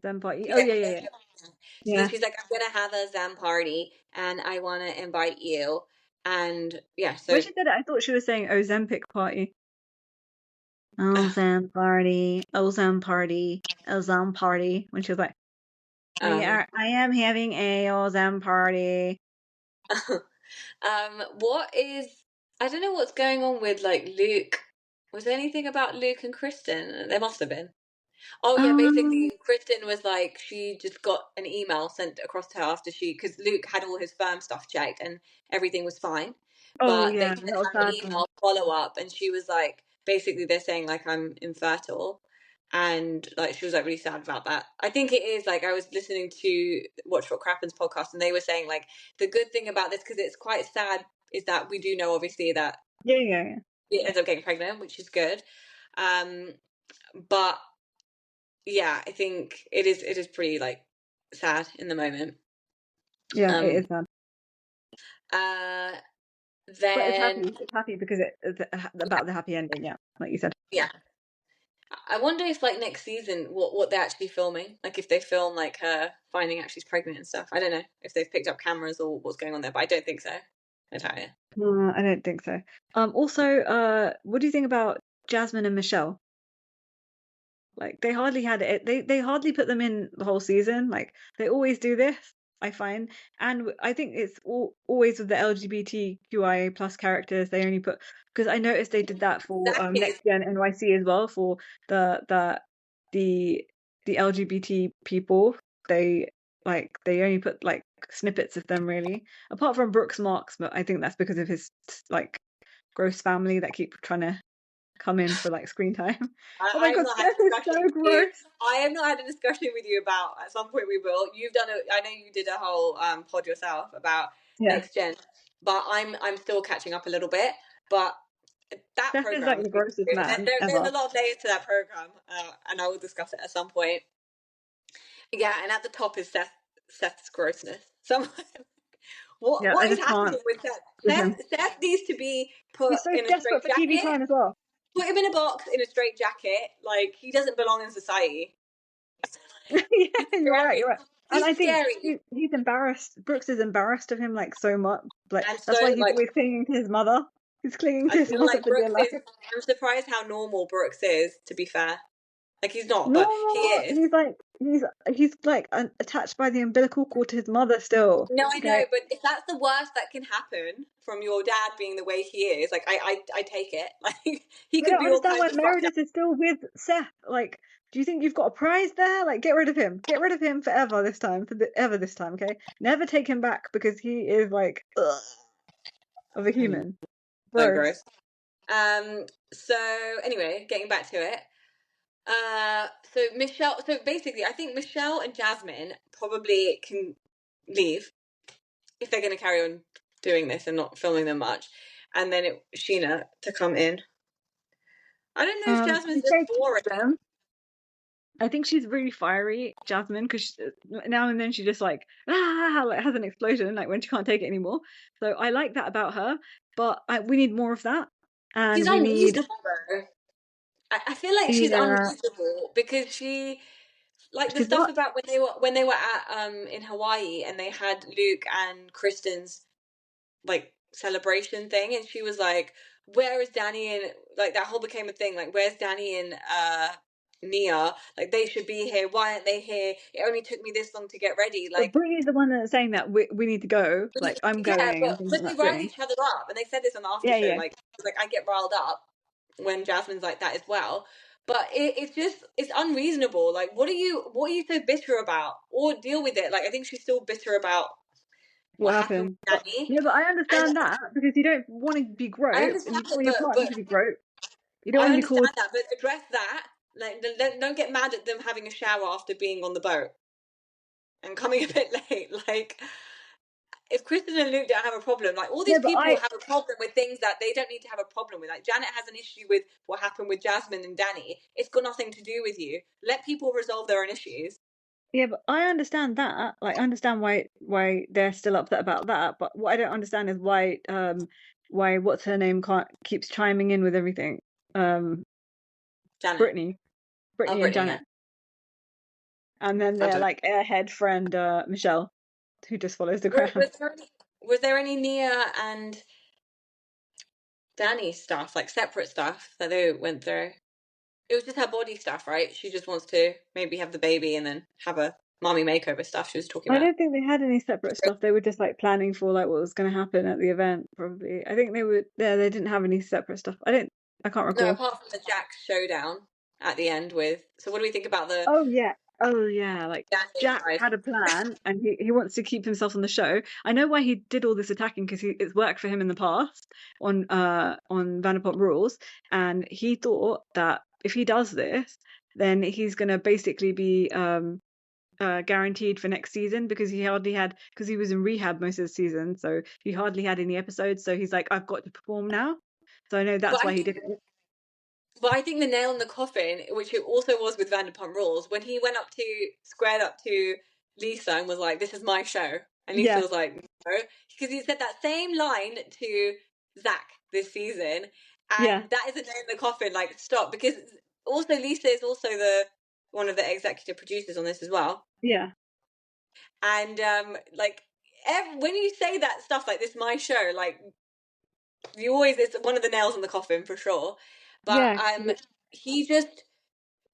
Zen party. Oh yeah. So then yeah. she's like, I'm gonna have a Zen party, and I want to invite you, and yeah, When so she said it, I thought she was saying Ozempic party. Ozem party, Ozem party, Ozem party. When she was like, um I am having a Ozem party. what is, I don't know what's going on with like Luke. Was there anything about Luke and Kristen? There must have been. Oh yeah, Um. basically Kristen was like, she just got an email sent across to her after because Luke had all his firm stuff checked and everything was fine, Oh but they yeah, sent that was her an bad for her. email follow up, and she was like, basically they're saying like I'm infertile, and like she was like really sad about that. I think it is like, I was listening to Watch What Crappens podcast, and they were saying like the good thing about this, because it's quite sad, is that we do know obviously that Yeah. she ends up getting pregnant, which is good. Um, but yeah, I think it is pretty like sad in the moment. Yeah, it Um, is bad. uh, But it's then happy. It's happy because it's about the happy ending. Yeah, like you said. yeah. I wonder if like next season what they're actually filming. Like if they film like her finding out she's pregnant and stuff. I don't know if they've picked up cameras or what's going on there, but I don't think so. Entirely. I don't think so. Also, what do you think about Jasmine and Michelle? Like they hardly had it. They hardly put them in the whole season. Like they always do this, I find, and I think it's always with the LGBTQIA plus characters. They only put because I noticed they did that for Zach is Next Gen NYC as well for the the the LGBT people. They only put like snippets of them really, apart from Brooks Marks, but I think that's because of his like gross family that keep trying to come in for like screen time. Oh my I have god, not had Steph a is discussion so with you. gross. I have not had a discussion with you about. At some point, we will. You've done a. I know you did a whole pod yourself about Yeah, Next Gen, but I'm still catching up a little bit. But that Steph is program like was the really grossest good. man There's ever. a lot of layers to that program, and I will discuss it at some point. Yeah, and at the top is Seth's grossness. Some Yeah, I what is just can't happening with Seth? with him. Seth needs to be put He's so in a desperate straight for TV jacket. time as well. Put him in a box in a straight jacket. Like he doesn't belong in society. Yeah, He's you're right. scary. You're right. And He's I think scary. he's embarrassed. Brooks is embarrassed of him like so much. Like And so that's why he's like always clinging to his mother. He's clinging I to his feel mother like for dear Brooks life. is I'm surprised how normal Brooks is, to be fair. Like he's not, No, but no, he no. is. He's like attached by the umbilical cord to his mother still. No, I know, Okay. but if that's the worst that can happen from your dad being the way he is, like I take it. Like he I could don't be all understand why kinds of fucked up. Meredith is still with Seth. Like, do you think you've got a prize there? Like, get rid of him. Get rid of him forever this time. Ever this time, okay? Never take him back because he is like ugh, of a Mm, human. so Gross. gross. So anyway, getting back to it. So Michelle. So basically, I think Michelle and Jasmine probably can leave if they're going to carry on doing this and not filming them much, and then Sheena to come in. I don't know if She Jasmine's just said keep boring. them. I think she's really fiery, Jasmine, because now and then she just like like has an explosion, like when she can't take it anymore. So I like that about her, but we need more of that, She's and we need unreasonable though. I feel like she's yeah. unreasonable because she like the She's stuff what? about when they were at in Hawaii and they had Luke and Kristen's like celebration thing and she was like, where is Danny and like that whole became a thing, like where's Danny and Nia, like they should be here, why aren't they here, it only took me this long to get ready, But like Brittany's the one that's saying that we need to go. Like I'm yeah, going and but things like they that. rile Brittany. each other up and they said this on the after Yeah, show, yeah. like I get riled up when Jasmine's like that as well. But it's just it's unreasonable. Like what are you so bitter about? Or deal with it. Like I think she's still bitter about What what happened happened? with Danny. Yeah, but I And understand that because you don't want to be I groped and understand you don't it, want your partner but to be groped. You don't I want to be understand called. that, but address that. Like don't get mad at them having a shower after being on the boat and coming a bit late. Like if Kristen and Luke don't have a problem, like all Yeah, these but people I have a problem with things that they don't need to have a problem with. Like Janet has an issue with what happened with Jasmine and Danny. It's got nothing to do with you. Let people resolve their own issues. yeah, but I understand that. Like I understand why they're still upset about that. But what I don't understand is why what's her name can't keeps chiming in with everything. Um Janet. Brittany. Oh, Brittany and Brittany, yeah. Janet. And then I they're don't like airhead friend Michelle, who just follows the know. crowd. Was there any Nia and Danny stuff, like separate stuff that they went through? It was just her body stuff, right? She just wants to maybe have the baby and then have a mommy makeover stuff she was talking I about. don't think they had any separate stuff. They were just like planning for like what was going to happen at the event, probably. I think they were yeah, they didn't have any separate stuff. I can't No, recall. apart from the Jack showdown at the end with. So, what do we think about the Oh yeah. Oh yeah, like Danny Jack side? had a plan and he wants to keep himself on the show. I know why he did all this attacking because it's worked for him in the past on Vanderpump Rules, and he thought that if he does this, then he's gonna basically be guaranteed for next season because he was in rehab most of the season, so he hardly had any episodes. So he's like, I've got to perform now. So I know But that's I why he think did it. But I think the nail in the coffin, which it also was with Vanderpump Rules, when he squared up to Lisa and was like, "This is my show," and Lisa Yeah, was like, "No," because he said that same line to Zach this season, and Yeah. that is a nail in the coffin. Like, stop, because also Lisa is also the one of the executive producers on this as well. Yeah. And like when you say that stuff like this, my show, like you always, it's one of the nails in the coffin for sure. But Yeah. he just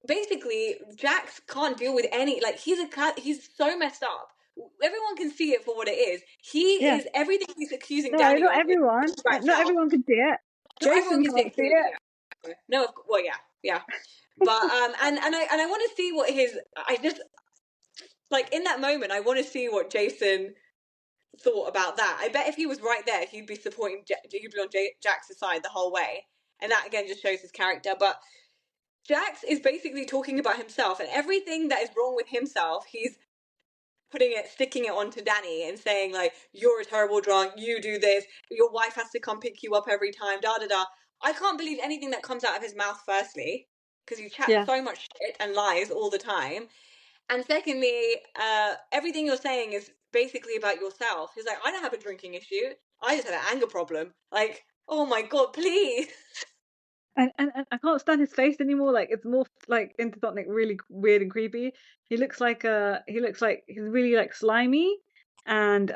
basically, Jax can't deal with any, like he's so messed up. Everyone can see it for what it is. He Yeah. is, everything he's accusing No, Danny not of is everyone. scratched Not out. everyone can see it. Not everyone Jason can see can't it see clearly. it. Yeah. No, well, yeah. But and I want to see what his, I just like in that moment I want to see what Jason thought about that. I bet if he was right there, he'd be supporting, he'd be on Jax's side the whole way, and that again just shows his character. But Jax is basically talking about himself, and everything that is wrong with himself, he's sticking it onto Danny and saying like, "You're a terrible drunk. You do this. Your wife has to come pick you up every time." Da da da. I can't believe anything that comes out of his mouth. Firstly, because he chats Yeah. so much shit and lies all the time. And secondly, everything you're saying is basically about yourself. He's like, I don't have a drinking issue. I just have an anger problem. Like, oh my God, please. And I can't stand his face anymore. Like it's morphed like into something really weird and creepy. He looks like he's really like slimy and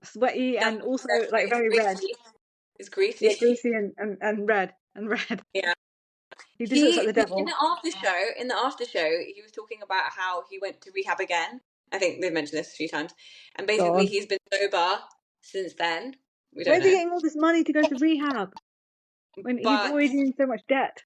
sweaty That's and also definitely, like it's very red. greasy. It's Yeah, greasy. greasy and red and red. Yeah. He just looks like the In devil. the after show, he was talking about how he went to rehab again. I think they've mentioned this a few times. And basically God. he's been sober since then. We don't Where's he know. getting all this money to go to rehab when he's But already in so much debt?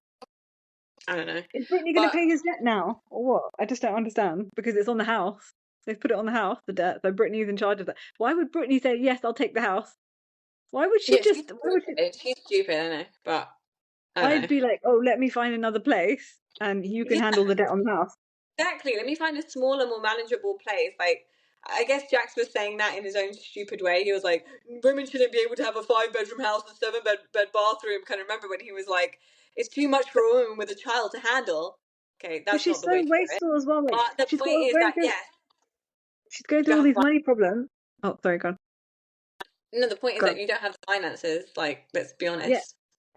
I don't know. Is Brittany going to But pay his debt now, or what? I just don't understand because it's on the house. They've put it on the house, the debt, so Brittany's in charge of that. Why would Brittany say yes? I'll take the house. Why would she yeah, just? Why would she? she's stupid, I know. But I don't I'd know. be like, oh, let me find another place, and you can Yeah, handle the debt on the house. exactly. Let me find a smaller, more manageable place. Like, I guess Jax was saying that in his own stupid way. He was like, women shouldn't be able to have a 5-bedroom house with 7-bed bathroom. Kind of remember when he was like, it's too much for a woman with a child to handle. Okay, But that's not she's the way so to do it. wasteful as well. Like But the point is that, yes, she's going you through don't all have these the money problems. Oh, sorry, go on. no, the point is Go that on. you don't have the finances. Like, let's be Yeah, honest.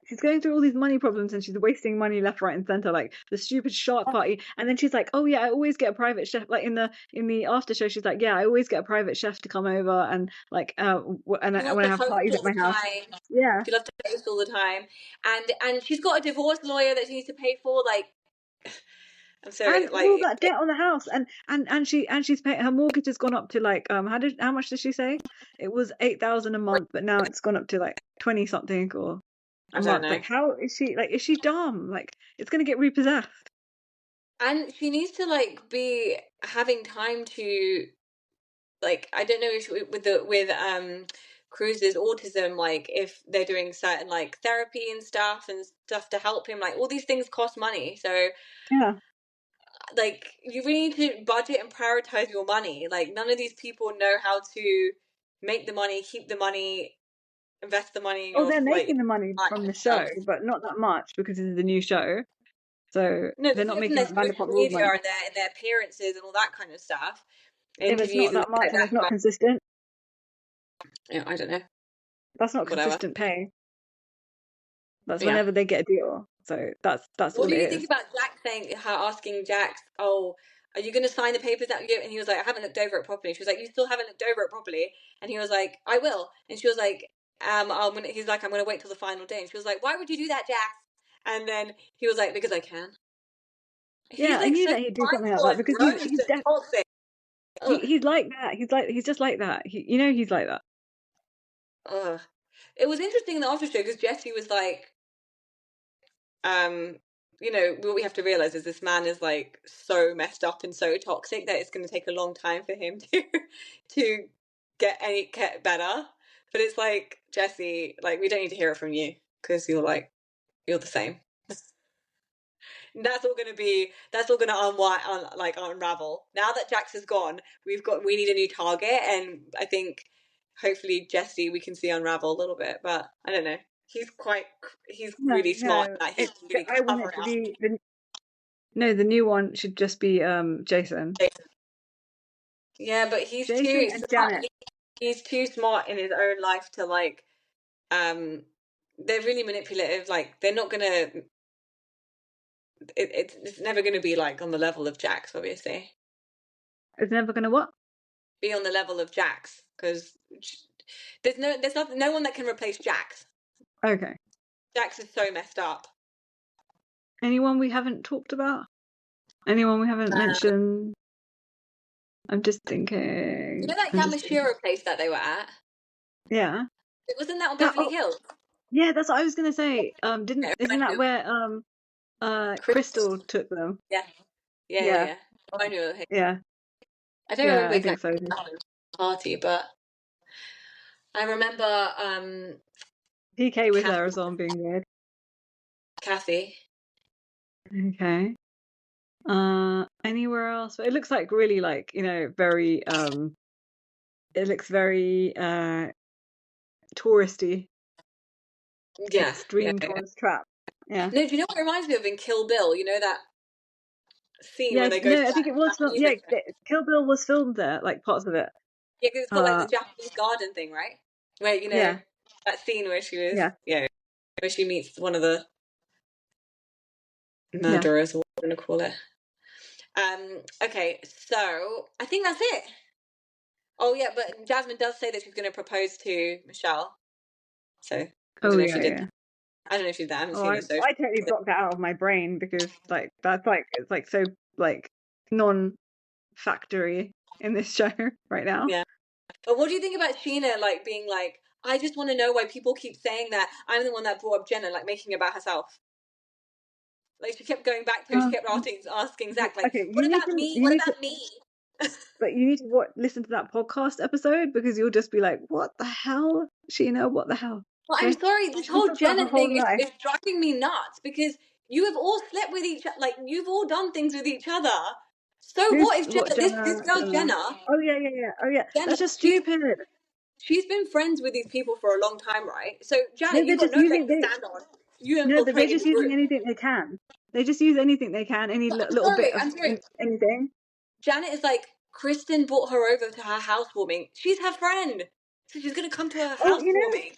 she's going through all these money problems and she's wasting money left, right, and center, like the stupid shark party. And then she's like, "Oh yeah, I always get a private chef." Like in the after show, she's like, "Yeah, I always get a private chef to come over and like when She loves I to have host parties at all my the house." time. Yeah, She loves to host all the time, and she's got a divorce lawyer that she needs to pay for. Like, I'm sorry, and all like that debt on the house, and she's paying, her mortgage has gone up to like how much did she say? It was 8,000 a month, but now it's gone up to like 20 something or a I don't month. know. Like how is she? Like is she dumb? Like it's gonna get repossessed. And she needs to like be having time to, like, I don't know if with Cruz's autism, like if they're doing certain like therapy and stuff to help him. Like all these things cost money, so Yeah. like you really need to budget and prioritize your money. Like none of these people know how to make the money, keep the money, invest the money in Oh, your they're like making the money life from the and show, stuff. but not that much because this is a new show. So No, they're this not is from making their like social Vanderpump Rules media money. and their appearances and all that kind of stuff, If it's interviews not and that stuff much like and that. it's not But consistent, yeah, I don't know, that's not whatever. consistent pay. That's Yeah. whenever they get a deal. So that's What all do it you think is. about Jack saying, her asking Jax, "Oh, are you going to sign the papers that you?" And he was like, "I haven't looked over it properly." She was like, "You still haven't looked over it properly?" And he was like, "I will." And she was like, he's like, "I'm gonna wait till the final day." And she was like, "Why would you do that, Jax?" And then he was like, "Because I can." Yeah, He's I like knew so that he'd do something like prideful that and because gross and toxic. Ugh, he's like that. He's just like that. He's like that. ugh. It was interesting in the after show because Jesse was like, um, what we have to realize is this man is like so messed up and so toxic that it's going to take a long time for him to to get better. But it's like, Jesse, like we don't need to hear it from you because you're the same. And that's all gonna unravel. Now that Jax is gone, we need a new target, and I think hopefully Jesse we can see unravel a little bit. But I don't know. He's No, really smart. no. Like he can really I want cover it it to up. be the new one should just be Jason. Yeah, but he's Jason too and smart. Janet. He's too smart in his own life to like They're really manipulative. Like they're not gonna. It's never gonna be like on the level of Jax, obviously. It's never gonna what? Be on the level of Jax because there's no one that can replace Jax. Okay. Jax is so messed up. Anyone we haven't talked about? Anyone we haven't mentioned? I'm just thinking. You know that Yamashiro place that they were at? Yeah. Wasn't that on Beverly Hills? Yeah, that's what I was gonna say. Yeah, Isn't that where Crystal took them? Yeah. Yeah. I knew it. Yeah. I don't Yeah, remember I think so. exactly what happened at the party, but I remember PK was there as well, being weird. Kathy. Okay. Anywhere else? It looks like really like, very it looks very touristy. Yeah. Extreme tourist trap. Yeah. No, do you know what it reminds me of in Kill Bill? You know that scene Yeah, when they go to I think it was filmed. Yeah, Kill Bill was filmed there, like parts of it. Yeah, because it's got like the Japanese garden thing, right? Where, Yeah. that scene where she was, Yeah. where she meets one of the murderers, or what I'm going to call it. Okay, so I think that's it. Oh, yeah, but Jasmine does say that she's going to propose to Michelle. So, I don't know if she did. Yeah. I don't know if she's that. I haven't seen it. So I totally blocked that out of my brain because, like, that's like, it's like so, like, non-factory in this show right now. Yeah. But what do you think about Sheena, like, being like, I just want to know why people keep saying that I'm the one that brought up Jenna, like, making it about herself? Like, she kept going back to her, she kept asking Zach, like, okay, what about me? What about me? But you need to listen to that podcast episode because you'll just be like, what the hell? Sheena, what the hell? Well, I'm sorry, this whole Jenna thing is driving me nuts because you have all slept with each other, like, you've all done things with each other. So what if Jenna, this girl Jenna? Oh, yeah. Oh, yeah. Jenna, that's just stupid. She's been friends with these people for a long time, right? So, Janet, you've got no leg to stand on. You infiltrated they're just using anything they can. They just use anything they can, any little bit of anything. Janet is like, Kristen brought her over to her housewarming. She's her friend. So she's going to come to her housewarming.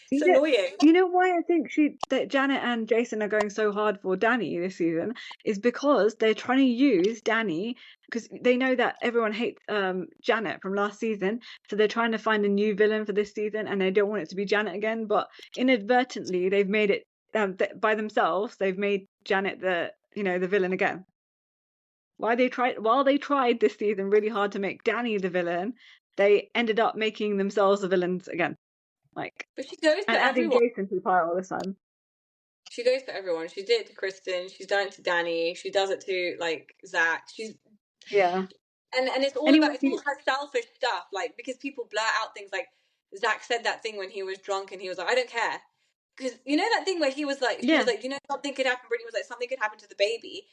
It's annoying. You know why I think that Janet and Jason are going so hard for Danny this season is because they're trying to use Danny because they know that everyone hates Janet from last season, so they're trying to find a new villain for this season, and they don't want it to be Janet again. But inadvertently, they've made it by themselves. They've made Janet the villain again. While they tried this season really hard to make Danny the villain, they ended up making themselves the villains again. Like, but she goes for adding everyone. Jason to the pile all this time. She goes for everyone. She did it to Kristen. She's done it to Danny. She does it to like Zach. And it's all about her selfish stuff. Like, because people blurt out things like Zach said that thing when he was drunk and he was like, I don't care. Because you know that thing where he was like, she was like, something could happen. Brittany was like, something could happen to the baby.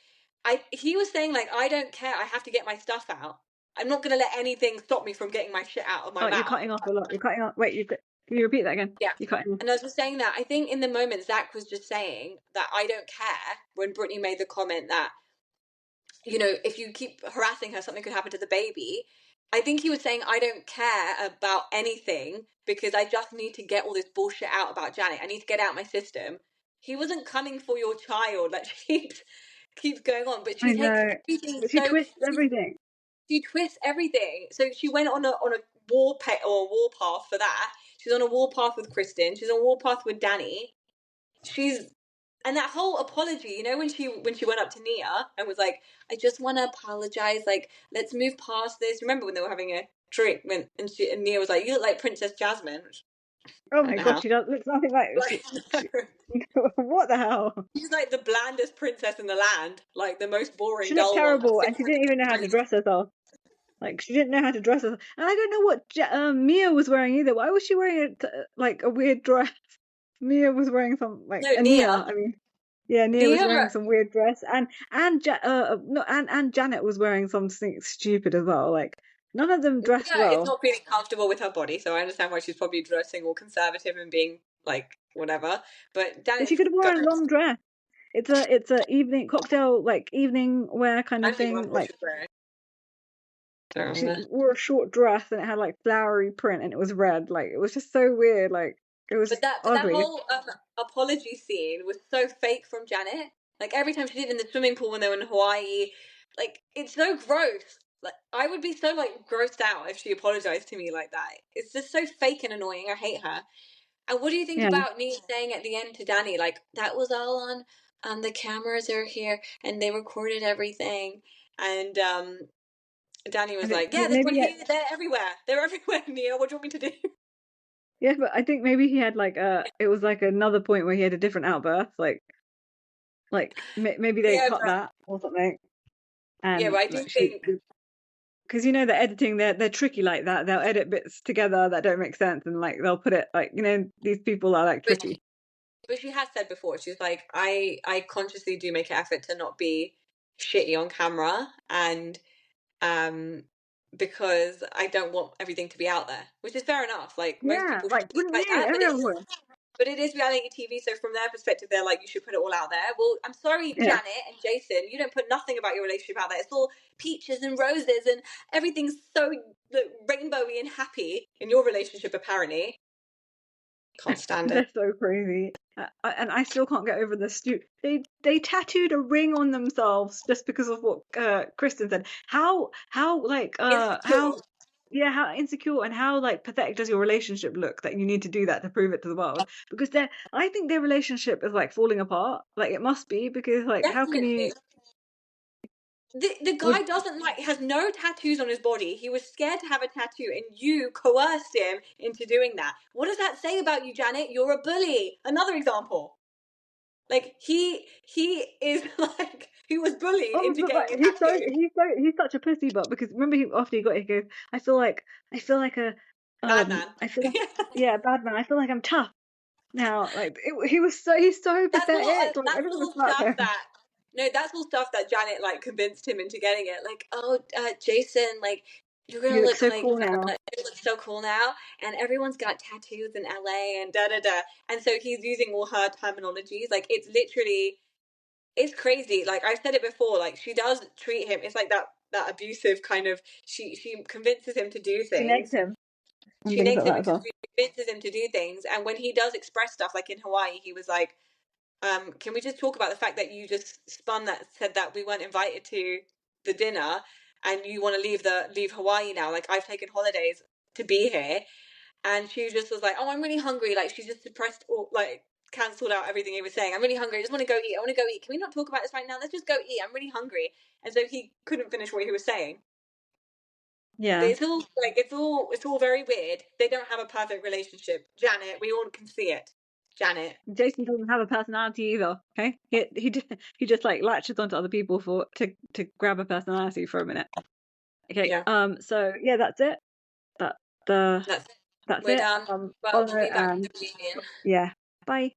He was saying like, I don't care. I have to get my stuff out. I'm not going to let anything stop me from getting my shit out of my mouth. You're cutting off a lot. You're cutting off. Wait, can you repeat that again? Yeah. You're cutting off. And I was just saying that I think in the moment Zach was just saying that I don't care when Brittany made the comment that, if you keep harassing her, something could happen to the baby. I think he was saying I don't care about anything because I just need to get all this bullshit out about Janet. I need to get out my system. He wasn't coming for your child. Like, she keeps going on, but she takes everything. But she twists everything. She twists everything. So she went on a warpath for that. She's on a warpath with Kristen. She's on a warpath with Danny. And that whole apology, when she went up to Nia and was like, I just want to apologize. Like, let's move past this. Remember when they were having a drink and Nia was like, you look like Princess Jasmine. Oh my God, she looks nothing like what the hell? She's like the blandest princess in the land. Like the most boring. She looked terrible and she didn't even know how to dress herself. Like, she didn't know how to dress herself. And I don't know what Mia was wearing either. Why was she wearing a weird dress? Mia was wearing some Nia. Nia was wearing some weird dress, and Janet was wearing something stupid as well. Like, none of them dressed well. It's not feeling comfortable with her body, so I understand why she's probably dressing all conservative and being like whatever. But Janet, she could have worn a long dress. It's a evening cocktail, like evening wear kind of thing. Like, she wore a short dress and it had like flowery print and it was red. Like, it was just so weird. Like, It was But that ugly. whole apology scene was so fake from Janet. Like every time she did it in the swimming pool when they were in Hawaii, like it's so gross. Like I would be so like grossed out if she apologized to me like that. It's just so fake and annoying. I hate her. And what do you think Yeah. about me saying at the end to Danny, like that was all on the cameras are here and they recorded everything, and Danny was And like, yeah, maybe they're everywhere. They're everywhere, Mia. What do you want me to do? yeah, but I think maybe he had like it was like another point where he had a different outburst, like maybe they Yeah, cut that or something, and but I do like she, think because the editing, they're tricky like that. They'll edit bits together that don't make sense, and like they'll put it like these people are like but tricky. but she has said before, she's like, I consciously do make an effort to not be shitty on camera, and um because I don't want everything to be out there, which is fair enough. Like most Yeah, people like should think wouldn't like you? that, Everyone would. but it is reality TV, so from their perspective, they're like, you should put it all out there. Well, I'm sorry, Yeah, Janet and Jason, you don't put nothing about your relationship out there. It's all peaches and roses, and everything's so rainbowy and happy in your relationship, apparently. Can't stand it. they're so crazy. And I still can't get over the they tattooed a ring on themselves just because of what Kristen said. How like how Insecure. yeah, how insecure and how like pathetic does your relationship look that you need to do that to prove it to the world? Because I think their relationship is like falling apart. Like it must be, because like how can you Definitely. The would guy doesn't like has no tattoos on his body. He was scared to have a tattoo, and you coerced him into doing that. What does that say about you, Janet? You're a bully. Another example. Like he is like he was bullied oh, into but like getting a tattoo. he's such a pussy. But because remember, after he got it, he goes, I feel like a Madman. I feel like, yeah, bad man. I feel like I'm tough now. Like he's so pathetic. Like I That's don't want all to start stuff him. that no, that's all stuff that Janet like convinced him into getting it. Like, oh, Jason, like you're gonna You look look so like cool now. you look so cool now, and everyone's got tattoos in LA and da da da. And so he's using all her terminologies. Like it's literally it's crazy. Like I've said it before. Like she does treat him. It's like that abusive kind of. She convinces him to do She negs things. him and She things nags like him that and as well. convinces him to do things. And when he does express stuff, like in Hawaii, he was like, can we just talk about the fact that you just said that we weren't invited to the dinner, and you want to leave Hawaii now? Like I've taken holidays to be here, and she just was like, "Oh, I'm really hungry." Like she just suppressed or like cancelled out everything he was saying. I'm really hungry. I just want to go eat. I want to go eat. Can we not talk about this right now? Let's just go eat. I'm really hungry. And so he couldn't finish what he was saying. But Yeah. it's all like it's all very weird. They don't have a perfect relationship, Janet. We all can see it, Janet. Jason doesn't have a personality either. Okay, he just like latches onto other people to grab a personality for a minute. Okay. Yeah, So yeah, that's it. That the that's that's we're it. done. Well, we'll Follow be back with and the reunion. yeah. Bye.